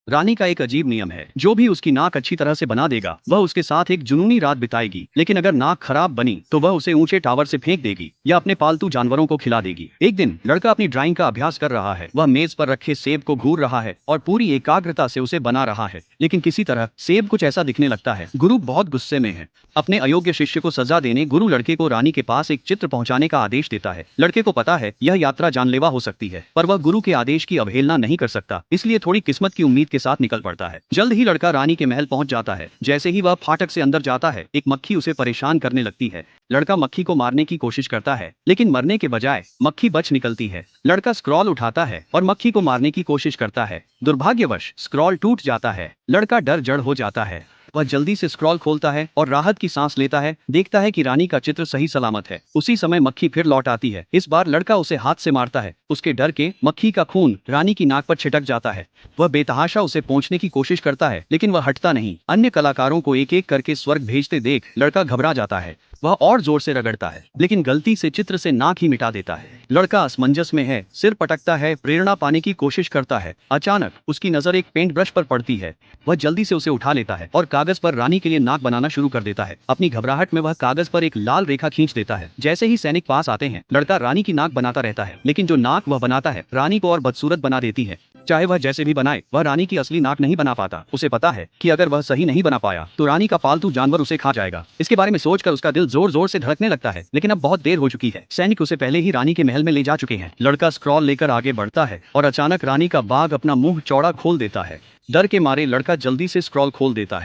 रानी का एक अजीब नियम है, जो भी उसकी नाक अच्छी तरह से बना देगा वह उसके साथ एक जुनूनी रात बिताएगी, लेकिन अगर नाक खराब बनी तो वह उसे ऊंचे टावर से फेंक देगी या अपने पालतू जानवरों को खिला देगी। एक दिन लड़का अपनी ड्राइंग का अभ्यास कर रहा है। वह मेज पर रखे सेब को घूर रहा है और पूरी एकाग्रता से उसे बना रहा है, लेकिन किसी तरह सेब कुछ ऐसा दिखने लगता है। गुरु बहुत गुस्से में है। अपने अयोग्य शिष्य को सजा देने गुरु लड़के को रानी के पास एक चित्र पहुंचाने का आदेश देता है। लड़के को पता है यह यात्रा जानलेवा हो सकती है, पर वह गुरु के आदेश की अवहेलना नहीं कर सकता, इसलिए थोड़ी किस्मत की उम्मीद के साथ निकल पड़ता है। जल्द ही लड़का रानी के महल पहुंच जाता है। जैसे ही वह फाटक से अंदर जाता है, एक मक्खी उसे परेशान करने लगती है। लड़का मक्खी को मारने की कोशिश करता है, लेकिन मरने के बजाय मक्खी बच निकलती है। लड़का स्क्रॉल उठाता है और मक्खी को मारने की कोशिश करता है। दुर्भाग्यवश स्क्रॉल टूट जाता है। लड़का डर जड़ हो जाता है। वह जल्दी से स्क्रॉल खोलता है और राहत की सांस लेता है। देखता है कि रानी का चित्र सही सलामत है। उसी समय मक्खी फिर लौट आती है। इस बार लड़का उसे हाथ से मारता है। उसके डर के मक्खी का खून रानी की नाक पर छिटक जाता है। वह बेतहाशा उसे पोंछने की कोशिश करता है, लेकिन वह हटता नहीं। अन्य कलाकारों को एक एक करके स्वर्ग भेजते देख लड़का घबरा जाता है। वह और जोर से रगड़ता है, लेकिन गलती से चित्र से नाक ही मिटा देता है। लड़का असमंजस में है, सिर पटकता है, प्रेरणा पाने की कोशिश करता है। अचानक उसकी नजर एक पेंट ब्रश पर पड़ती है। वह जल्दी से उसे उठा लेता है और कागज पर रानी के लिए नाक बनाना शुरू कर देता है। अपनी घबराहट में वह कागज पर एक लाल रेखा खींच देता है। जैसे ही सैनिक पास आते हैं, लड़का रानी की नाक बनाता रहता है, लेकिन जो नाक वह बनाता है रानी को और बदसूरत बना देती है। चाहे वह जैसे भी बनाए, वह रानी की असली नाक नहीं बना पाता। उसे पता है कि अगर वह सही नहीं बना पाया तो रानी का पालतू जानवर उसे खा जाएगा। इसके बारे में सोचकर उसका दिल जोर जोर से धड़कने लगता है, लेकिन अब बहुत देर हो चुकी है। सैनिक उसे पहले ही रानी के महल में ले जा चुके हैं। लड़का स्क्रॉल लेकर आगे बढ़ता है और अचानक रानी का बाघ अपना मुंह चौड़ा खोल देता है। डर के मारे लड़का जल्दी से स्क्रॉल खोल देता है।